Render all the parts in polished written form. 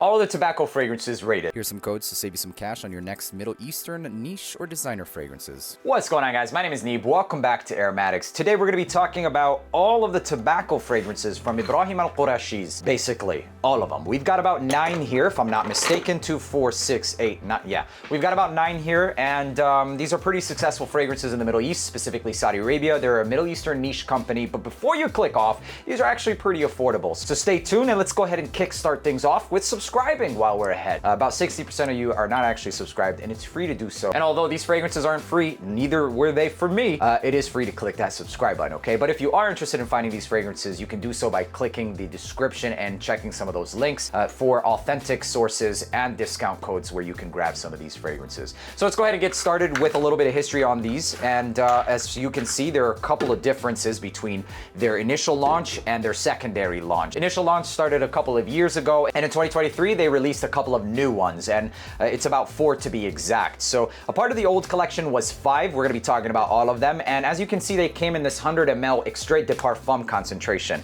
All of the tobacco fragrances rated. Here's some codes to save you some cash on your next Middle Eastern niche or designer fragrances. What's going on, guys? My name is Neeb. Welcome back to AROMATIX. Today we're going to be talking about all of the tobacco fragrances from Ibrahim Al-Qurashi's. Basically, all of them. We've got about 9 here, if I'm not mistaken. 2, 4, 6, 8, yeah. We've got about 9 here, and these are pretty successful fragrances in the Middle East, specifically Saudi Arabia. They're a Middle Eastern niche company, but before you click off, these are actually pretty affordable. So stay tuned and let's go ahead and kickstart things off with subscribing while we're ahead. About 60% of you are not actually subscribed, and it's free to do so. And although these fragrances aren't free, neither were they for me, it is free to click that subscribe button, okay? But if you are interested in finding these fragrances, you can do so by clicking the description and checking some of those links for authentic sources and discount codes where you can grab some of these fragrances. So let's go ahead and get started with a little bit of history on these. And as you can see, there are a couple of differences between their initial launch and their secondary launch. Initial launch started a couple of years ago, and in 2023, they released a couple of new ones, and it's about 4 to be exact. So a part of the old collection was 5. We're going to be talking about all of them, and as you can see, they came in this 100 ml extrait de parfum concentration.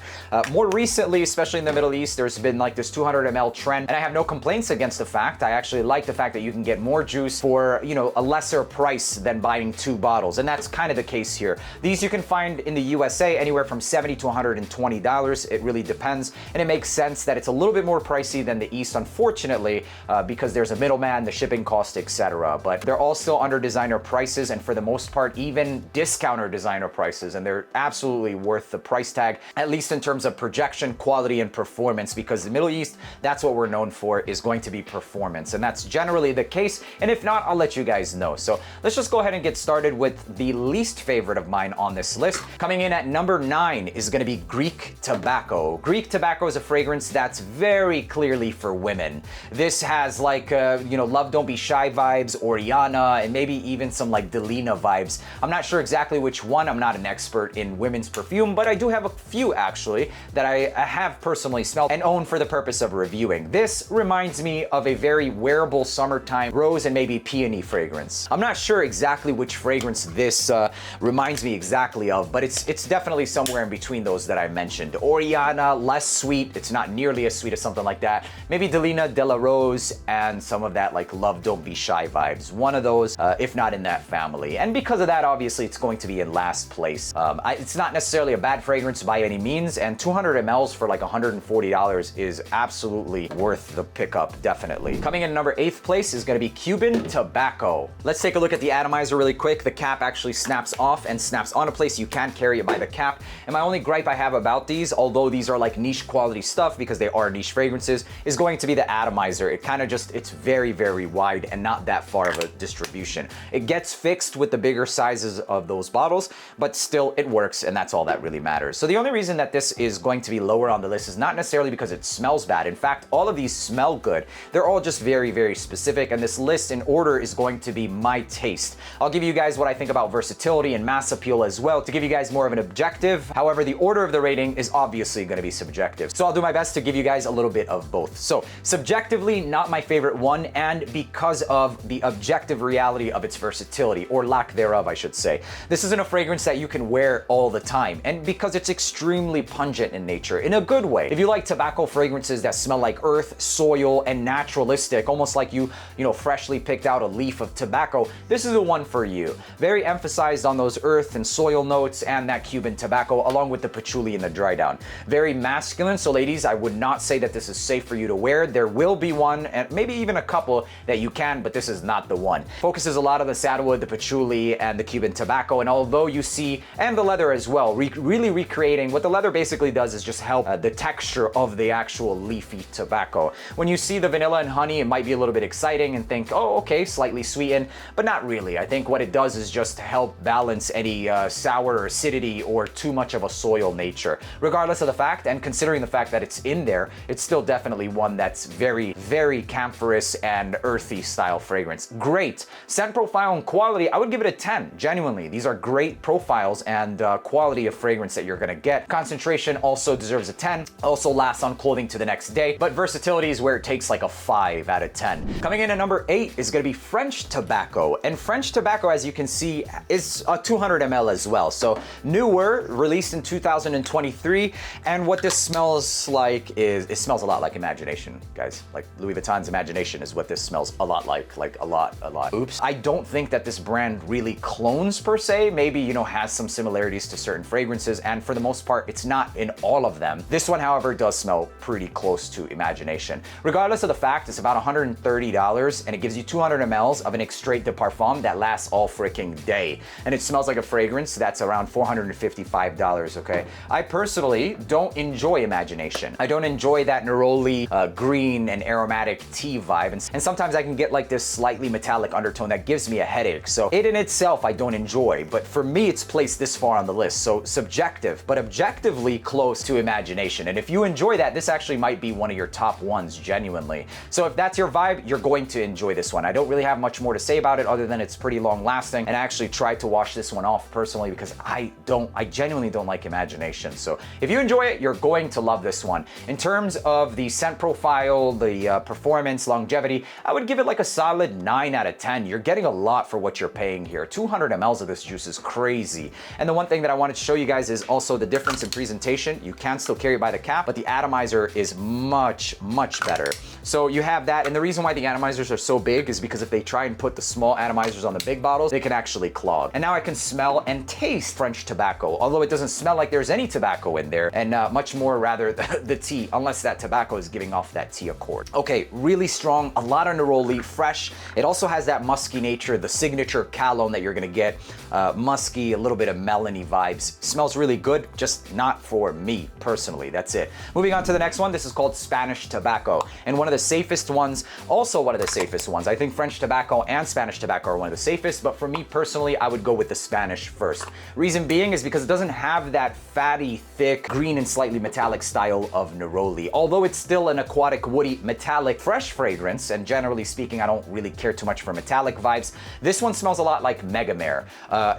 More recently, especially in the Middle East, there's been like this 200 ml trend, and I have no complaints against the fact. I actually like the fact that you can get more juice for, you know, a lesser price than buying 2 bottles, and that's kind of the case here. These you can find in the USA anywhere from $70 to $120. It really depends, and it makes sense that it's a little bit more pricey than the East, unfortunately, because there's a middleman, the shipping cost, etc. But they're all still under designer prices, and for the most part, even discounter designer prices, and they're absolutely worth the price tag, at least in terms of projection, quality, and performance, because the Middle East, that's what we're known for, is going to be performance, and that's generally the case, and if not, I'll let you guys know. So let's just go ahead and get started with the least favorite of mine on this list. Coming in at number 9 is going to be Greek Tobacco. Greek Tobacco is a fragrance that's very clearly for women. This has like, you know, Love Don't Be Shy vibes, Oriana, and maybe even some like Delina vibes. I'm not sure exactly which one. I'm not an expert in women's perfume, but I do have a few actually that I have personally smelled and own for the purpose of reviewing. This reminds me of a very wearable summertime rose and maybe peony fragrance. I'm not sure exactly which fragrance this reminds me exactly of, but it's definitely somewhere in between those that I mentioned. Oriana, less sweet. It's not nearly as sweet as something like that. Maybe Delina, De La Rose, and some of that like Love Don't Be Shy vibes. One of those, if not in that family. And because of that, obviously, it's going to be in last place. It's not necessarily a bad fragrance by any means, and 200 mLs for like $140 is absolutely worth the pickup, definitely. Coming in number 8th place is going to be Cuban Tobacco. Let's take a look at the atomizer really quick. The cap actually snaps off and snaps on a place. You can't carry it by the cap. And my only gripe I have about these, although these are like niche quality stuff because they are niche fragrances, is going to be the atomizer. It kind of just, it's very, very wide and not that far of a distribution. It gets fixed with the bigger sizes of those bottles, but still it works, and that's all that really matters. So the only reason that this is going to be lower on the list is not necessarily because it smells bad. In fact, all of these smell good. They're all just very, very specific, and this list in order is going to be my taste. I'll give you guys what I think about versatility and mass appeal as well to give you guys more of an objective. However, the order of the rating is obviously going to be subjective. So I'll do my best to give you guys a little bit of both. So subjectively, not my favorite one, and because of the objective reality of its versatility, or lack thereof, I should say. This isn't a fragrance that you can wear all the time, and because it's extremely pungent in nature, in a good way. If you like tobacco fragrances that smell like earth, soil, and naturalistic, almost like you know, freshly picked out a leaf of tobacco, this is the one for you. Very emphasized on those earth and soil notes and that Cuban tobacco, along with the patchouli and the dry down. Very masculine, so ladies, I would not say that this is safe for you to wear. There will be one, and maybe even a couple that you can, but this is not the one. Focuses a lot on the sandalwood, the patchouli, and the Cuban tobacco, and although you see, and the leather as well, really recreating, what the leather basically does is just help the texture of the actual leafy tobacco. When you see the vanilla and honey, it might be a little bit exciting and think, oh, okay, slightly sweetened, but not really. I think what it does is just help balance any sour or acidity or too much of a soil nature. Regardless of the fact, and considering the fact that it's in there, it's still definitely one that's very, very camphorous and earthy style fragrance. Great. Scent profile and quality, I would give it a 10, genuinely. These are great profiles and quality of fragrance that you're gonna get. Concentration also deserves a 10, also lasts on clothing to the next day, but versatility is where it takes like a 5 out of 10. Coming in at number 8 is gonna be French Tobacco, and French Tobacco, as you can see, is a 200 ml as well. So newer, released in 2023, and what this smells like is, it smells a lot like imagination. imagination, guys. Like Louis Vuitton's imagination is what this smells a lot like a lot. Oops. I don't think that this brand really clones per se, maybe, you know, has some similarities to certain fragrances, and for the most part, it's not in all of them. This one, however, does smell pretty close to imagination. Regardless of the fact, it's about $130, and it gives you 200 mLs of an extrait de parfum that lasts all freaking day. And it smells like a fragrance that's around $455, okay? I personally don't enjoy imagination. I don't enjoy that neroli green and aromatic tea vibe, and sometimes I can get like this slightly metallic undertone that gives me a headache. So it in itself I don't enjoy, but for me it's placed this far on the list. So subjective, but objectively close to imagination. And if you enjoy that, this actually might be one of your top ones, genuinely. So if that's your vibe, you're going to enjoy this one. I don't really have much more to say about it other than it's pretty long lasting, and I actually tried to wash this one off personally because I genuinely don't like imagination. So if you enjoy it, you're going to love this one. In terms of the scent profile, the performance, longevity, I would give it like a solid 9 out of 10. You're getting a lot for what you're paying here. 200 mLs of this juice is crazy. And the one thing that I wanted to show you guys is also the difference in presentation. You can still carry it by the cap, but the atomizer is much better. So you have that, and the reason why the atomizers are so big is because if they try and put the small atomizers on the big bottles, they can actually clog. And now I can smell and taste French tobacco, although it doesn't smell like there's any tobacco in there, and much more rather the tea, unless that tobacco is giving off that tea accord. Okay, really strong, a lot of neroli, fresh. It also has that musky nature, the signature cologne that you're gonna get, musky, a little bit of melony vibes. Smells really good, just not for me personally. That's it. Moving on to the next one. This is called Spanish Tobacco, and one of the safest ones, also one of the safest ones. I think French tobacco and Spanish tobacco are one of the safest, but for me personally, I would go with the Spanish first. Reason being is because it doesn't have that fatty, thick, green and slightly metallic style of neroli. Although it's still an aquatic, woody, metallic, fresh fragrance, and generally speaking, I don't really care too much for metallic vibes, this one smells a lot like Megamare.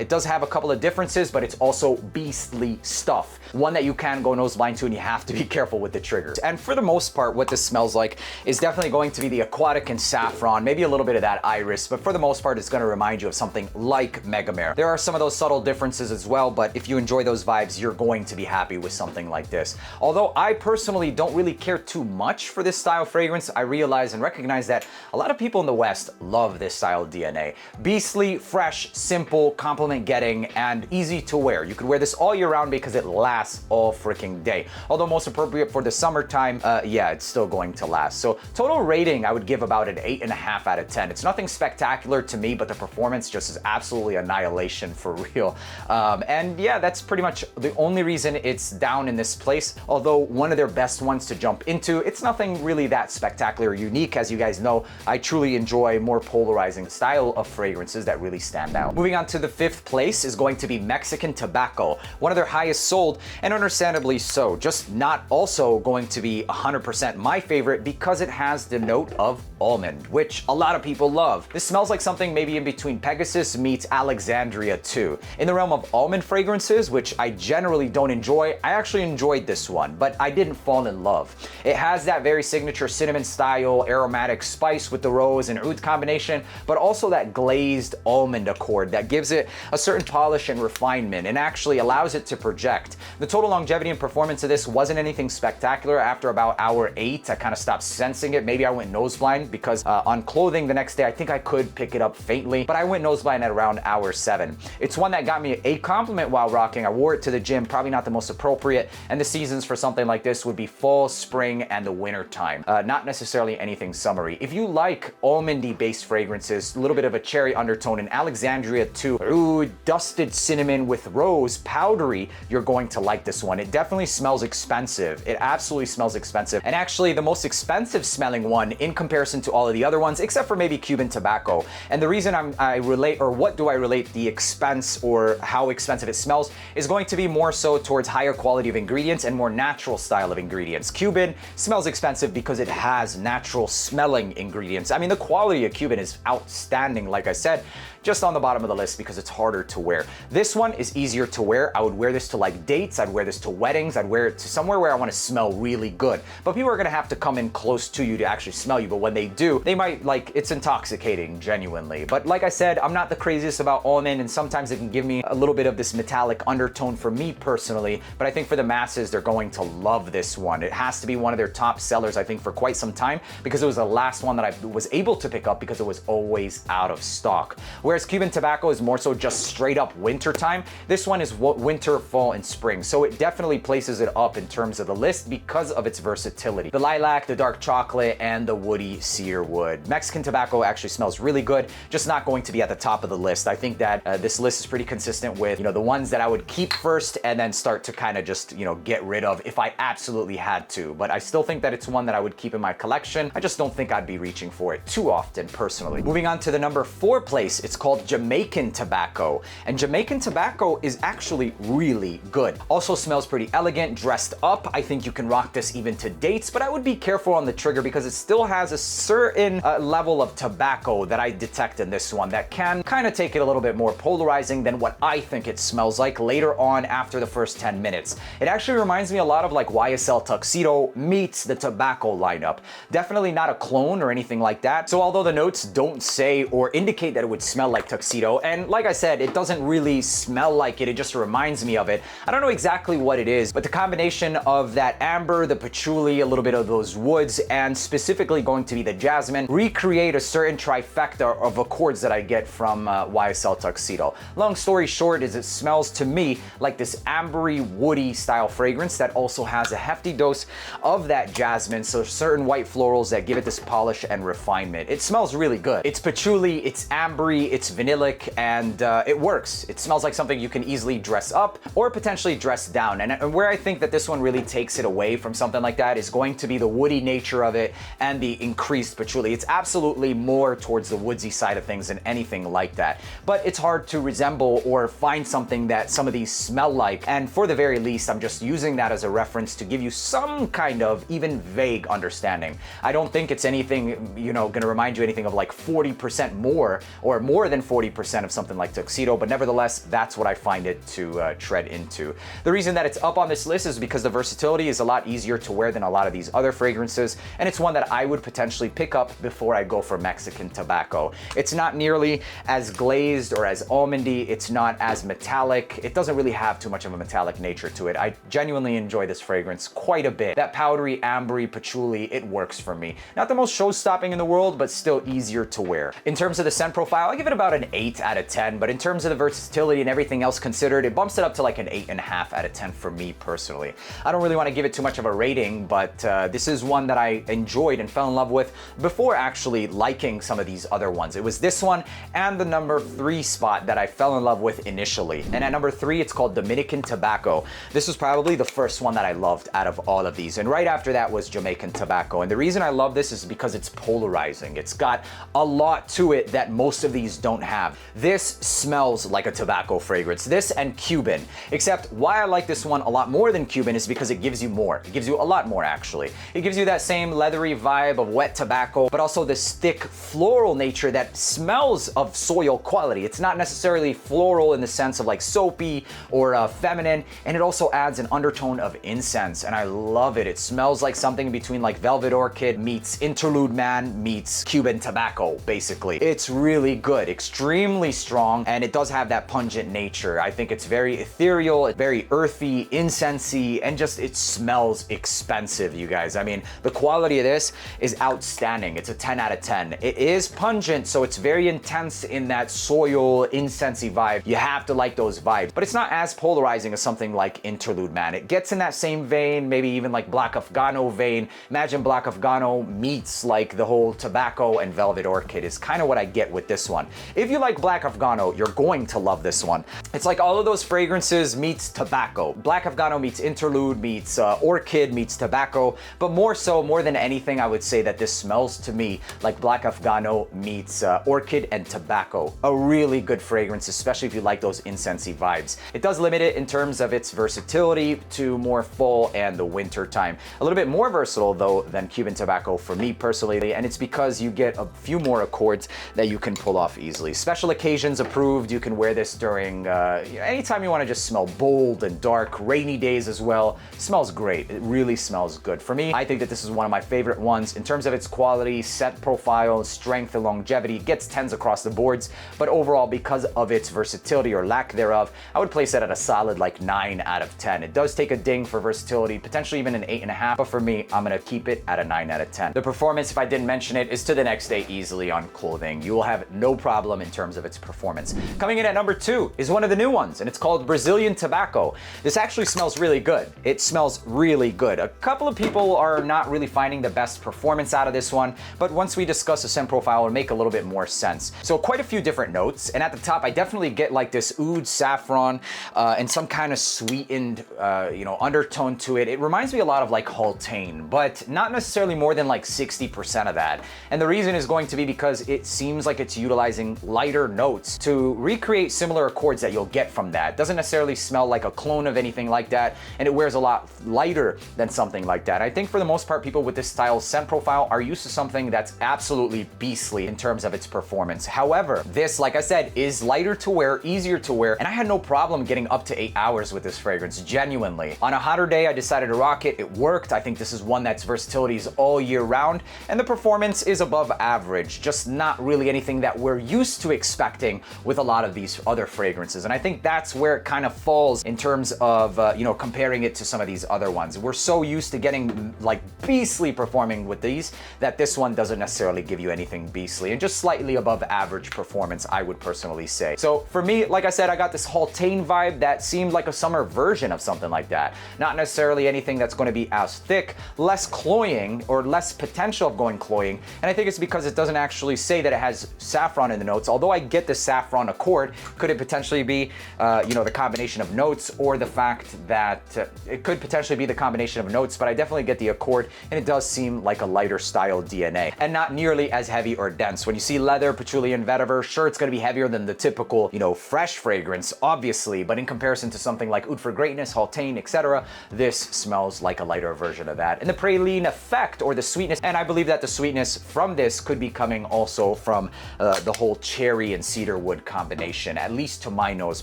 It does have a couple of differences, but it's also beastly stuff. One that you can go nose blind to, and you have to be careful with the triggers. And for the most part, what this smells like is definitely going to be the aquatic and saffron, maybe a little bit of that iris, but for the most part, it's going to remind you of something like Megamare. There are some of those subtle differences as well, but if you enjoy those vibes, you're going to be happy with something like this. Although I personally don't really care too much for this style fragrance, I realize and recognize that a lot of people in the West love this style DNA. Beastly, fresh, simple, compliment getting, and easy to wear. You could wear this all year round because it lasts all freaking day. Although most appropriate for the summertime, yeah, it's still going to last. So total rating, I would give about an 8.5 out of 10. It's nothing spectacular to me, but the performance just is absolutely annihilation for real. And yeah, that's pretty much the only reason it's down in this place. Although one of their best ones to jump into, it's nothing really that spectacular or unique. As you guys know, I truly enjoy more polarizing style of fragrances that really stand out. Moving on to the 5th place is going to be Mexican Tobacco, one of their highest sold, and understandably so. Just not also going to be 100% my favorite because it has the note of almond, which a lot of people love. This smells like something maybe in between Pegasus meets Alexandria too. In the realm of almond fragrances, which I generally don't enjoy, I actually enjoyed this one, but I didn't fall in love. It has that very signature cinnamon style aromatic spice with the rose and oud combination, but also that glazed almond accord that gives it a certain polish and refinement and actually allows it to project. The total longevity and performance of this wasn't anything spectacular. After about hour 8, I kind of stopped sensing it. Maybe I went nose blind because on clothing the next day, I think I could pick it up faintly, but I went nose blind at around hour 7. It's one that got me a compliment while rocking. I wore it to the gym, probably not the most appropriate, and the seasons for something like this would be fall, spring, and the winter time. Not necessarily anything summery. If you like almondy based fragrances, a little bit of a cherry undertone, and Alexandria too, ooh, dusted cinnamon with rose, powdery, you're going to like this one. It definitely smells expensive. It absolutely smells expensive. And actually the most expensive smelling one in comparison to all of the other ones, except for maybe Cuban Tobacco. And the reason I relate, or what do I relate the expense or how expensive it smells, is going to be more so towards higher quality of ingredients and more natural style of ingredients. Cuban smells expensive because it has natural smelling ingredients. I mean, the quality of Cuban is outstanding, like I said, just on the bottom of the list because it's harder to wear. This one is easier to wear. I would wear this to like dates, I'd wear this to weddings, I'd wear it to somewhere where I want to smell really good. But people are gonna have to come in close to you to actually smell you, but when they do, they might like, it's intoxicating, genuinely. But like I said, I'm not the craziest about almond, and sometimes it can give me a little bit of this metallic undertone for me personally, but I think for the masses, they're going to love this one. It has to be one of their top sellers sellers, I think, for quite some time because it was the last one that I was able to pick up because it was always out of stock. Whereas Cuban Tobacco is more so just straight up winter time. This one is winter, fall, and spring. So it definitely places it up in terms of the list because of its versatility. The lilac, the dark chocolate, and the woody cedar wood. Mexican Tobacco actually smells really good, just not going to be at the top of the list. I think that this list is pretty consistent with, the ones that I would keep first and then start to kind of just, get rid of if I absolutely had to. But I still think that it's one that I would keep in my collection. I just don't think I'd be reaching for it too often personally. Moving on to the number 4 place, it's called Jamaican Tobacco. And Jamaican Tobacco is actually really good. Also smells pretty elegant, dressed up. I think you can rock this even to dates, but I would be careful on the trigger because it still has a certain level of tobacco that I detect in this one that can kind of take it a little bit more polarizing than what I think it smells like later on after the first 10 minutes. It actually reminds me a lot of like YSL Tuxedo meets the tobacco lineup. Definitely not a clone or anything like that. So although the notes don't say or indicate that it would smell like Tuxedo, and like I said, it doesn't really smell like it, it just reminds me of it. I don't know exactly what it is, but the combination of that amber, the patchouli, a little bit of those woods, and specifically going to be the jasmine, recreate a certain trifecta of accords that I get from YSL Tuxedo. Long story short is it smells to me like this ambery, woody style fragrance that also has a hefty dose of that jasmine, so certain white florals that give it this polish and refinement. It smells really good. It's patchouli, it's ambery, it's vanillic, and it works. It smells like something you can easily dress up or potentially dress down. And where I think that this one really takes it away from something like that is going to be the woody nature of it and the increased patchouli. It's absolutely more towards the woodsy side of things than anything like that. But it's hard to resemble or find something that some of these smell like. And for the very least, I'm just using that as a reference to give you some kind of even vague understanding. I don't think it's anything, gonna remind you anything of like 40% more or more than 40% of something like Tuxedo, but nevertheless, that's what I find it to tread into. The reason that it's up on this list is because the versatility is a lot easier to wear than a lot of these other fragrances, and it's one that I would potentially pick up before I go for Mexican Tobacco. It's not nearly as glazed or as almondy, it's not as metallic, it doesn't really have too much of a metallic nature to it. I genuinely enjoy this fragrance quite a bit. That powdery, ambery patchouli, it works for me. Not the most show-stopping in the world, but still easier to wear. In terms of the scent profile, I give it about an 8 out of 10, but in terms of the versatility and everything else considered, it bumps it up to like an 8.5 out of 10 for me personally. I don't really want to give it too much of a rating, but this is one that I enjoyed and fell in love with before actually liking some of these other ones. It was this one and the number 3 spot that I fell in love with initially. And at number 3, it's called Dominican Tobacco. This was probably the first one that I loved out of all of these. And right after that was Jamaican Tobacco. And the reason I love this is because it's polarizing. It's got a lot to it that most of these don't have. This smells like a tobacco fragrance. This and Cuban. Except why I like this one a lot more than Cuban is because it gives you more. It gives you a lot more actually. It gives you that same leathery vibe of wet tobacco, but also this thick floral nature that smells of soil quality. It's not necessarily floral in the sense of like soapy or feminine, and it also adds an undertone of incense, and I love it. It smells like something between like Velvet Orchid meets Interlude Man meets Cuban Tobacco, basically. It's really good, extremely strong, and it does have that pungent nature. I think it's very ethereal, very earthy, incensey, and just it smells expensive, you guys. I mean, the quality of this is outstanding. It's a 10 out of 10. It is pungent, so it's very intense in that soil, incensey vibe. You have to like those vibes, but it's not as polarizing as something like Interlude Man. It gets in that same vein, maybe even like Black Afghano vein. Imagine Black Afghano meets like the whole tobacco and Velvet Orchid is kind of what I get with this one. If you like Black Afghano, you're going to love this one. It's like all of those fragrances meets tobacco. Black Afghano meets Interlude meets Orchid meets tobacco, but more than anything, I would say that this smells to me like Black Afghano meets Orchid and tobacco. A really good fragrance, especially if you like those incensey vibes. It does limit it in terms of its versatility to more fall and the winter time. A little bit more versatile though than Cuban Tobacco for me personally, and it's because you get a few more accords that you can pull off easily. Special occasions approved. You can wear this during anytime you want to just smell bold and dark, rainy days as well. It smells great. It really smells good. For me, I think that this is one of my favorite ones in terms of its quality, scent profile, strength, and longevity. It gets 10s across the boards, but overall, because of its versatility or lack thereof, I would place it at a solid like 9 out of 10. It does take a ding for versatility, potentially even an 8.5, but for me, me, I'm gonna keep it at a 9 out of 10. The performance, if I didn't mention it, is to the next day easily on clothing. You will have no problem in terms of its performance. Coming in at number 2 is one of the new ones, and it's called Brazilian Tobacco. This actually smells really good. It smells really good. A couple of people are not really finding the best performance out of this one, but once we discuss the scent profile, it'll make a little bit more sense. So quite a few different notes, and at the top, I definitely get like this oud saffron and some kind of sweetened, undertone to it. It reminds me a lot of like Haltane, but not necessarily more than like 60% of that. And the reason is going to be because it seems like it's utilizing lighter notes to recreate similar accords that you'll get from that. It doesn't necessarily smell like a clone of anything like that, and it wears a lot lighter than something like that. I think for the most part, people with this style scent profile are used to something that's absolutely beastly in terms of its performance. However, this, like I said, is lighter to wear, easier to wear, and I had no problem getting up to 8 hours with this fragrance, genuinely. On a hotter day, I decided to rock it. It worked. I think this is one that's versatility is all year round, and the performance is above average, just not really anything that we're used to expecting with a lot of these other fragrances. And I think that's where it kind of falls in terms of, comparing it to some of these other ones. We're so used to getting like beastly performing with these that this one doesn't necessarily give you anything beastly, and just slightly above average performance, I would personally say. So for me, like I said, I got this Haltane vibe that seemed like a summer version of something like that. Not necessarily anything that's going to be as thick, less cloying, or less potential of going cloying. And I think it's because it doesn't actually say that it has saffron in the notes. Although I get the saffron accord, could it potentially be, the combination of notes, or the fact that it could potentially be the combination of notes, but I definitely get the accord, and it does seem like a lighter style DNA and not nearly as heavy or dense. When you see leather, patchouli, and vetiver, sure, it's going to be heavier than the typical, fresh fragrance, obviously, but in comparison to something like Oud for Greatness, Haltane, etc., this smells like a lighter version of that. And the praline effect, or the sweetness, and I believe that the sweetness from this could be coming also from the whole cherry and cedar wood combination, at least to my nose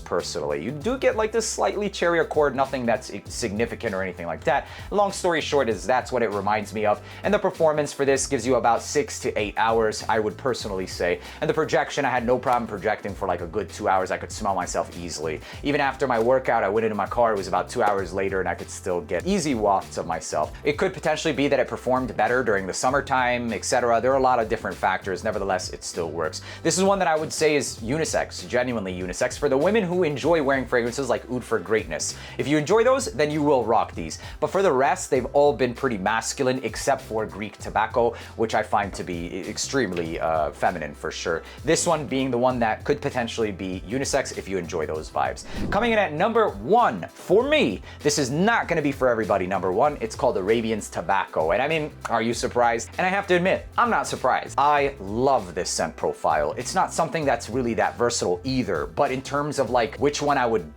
personally. You do get like this slightly cherry accord, nothing that's significant or anything like that. Long story short is that's what it reminds me of, and the performance for this gives you about 6 to 8 hours, I would personally say. And the projection, I had no problem projecting for like a good 2 hours. I could smell myself easily. Even after my workout, I went into my car, it was about 2 hours later, and I could still get easy wafts of myself. It could potentially be that it performed better during the summertime, etc. There are a lot of different factors. Nevertheless, it still works. This is one that I would say is unisex, genuinely unisex, for the women who enjoy wearing fragrances like Oud for Greatness. If you enjoy those, then you will rock these. But for the rest, they've all been pretty masculine, except for Greek Tobacco, which I find to be extremely feminine for sure. This one being the one that could potentially be unisex if you enjoy those vibes. Coming in at number 1, for me, this is not going to be for everybody. Number 1, it's called Arabian Tobacco. And I mean, are you surprised? And I have to admit, I'm not surprised. I love this scent profile. It's not something that's really that versatile either, but in terms of like which one I would,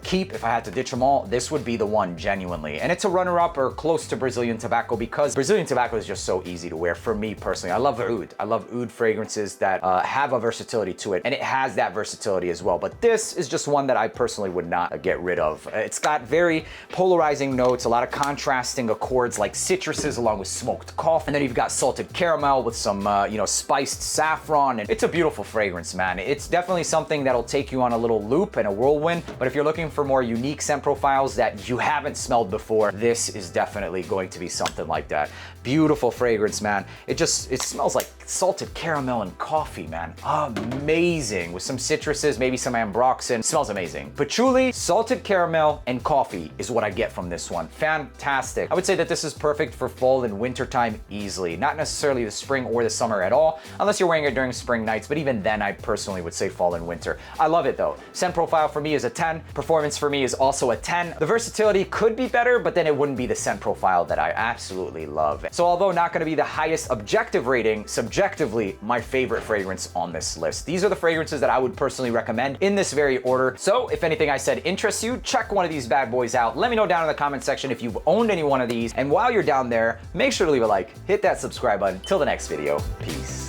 keep if I had to ditch them all, this would be the one, genuinely. And it's a runner-up or close to Brazilian Tobacco because Brazilian Tobacco is just so easy to wear for me personally. I love oud. I love oud fragrances that have a versatility to it, and it has that versatility as well. But this is just one that I personally would not get rid of. It's got very polarizing notes, a lot of contrasting accords like citruses along with smoked coffee, and then you've got salted caramel with some, spiced saffron, and it's a beautiful fragrance, man. It's definitely something that'll take you on a little loop and a whirlwind, but if you're looking for more unique scent profiles that you haven't smelled before, this is definitely going to be something like that. Beautiful fragrance, man. It smells like salted caramel and coffee, man. Amazing. With some citruses, maybe some ambroxan. Smells amazing. Patchouli, salted caramel, and coffee is what I get from this one. Fantastic. I would say that this is perfect for fall and winter time easily. Not necessarily the spring or the summer at all, unless you're wearing it during spring nights, but even then I personally would say fall and winter. I love it though. Scent profile for me is a 10. Performance for me is also a 10. The versatility could be better, but then it wouldn't be the scent profile that I absolutely love. So although not going to be the highest objective rating, subjectively my favorite fragrance on this list. These are the fragrances that I would personally recommend in this very order. So if anything I said interests you, check one of these bad boys out. Let me know down in the comment section if you've owned any one of these. And while you're down there, make sure to leave a like, hit that subscribe button. Till the next video, peace.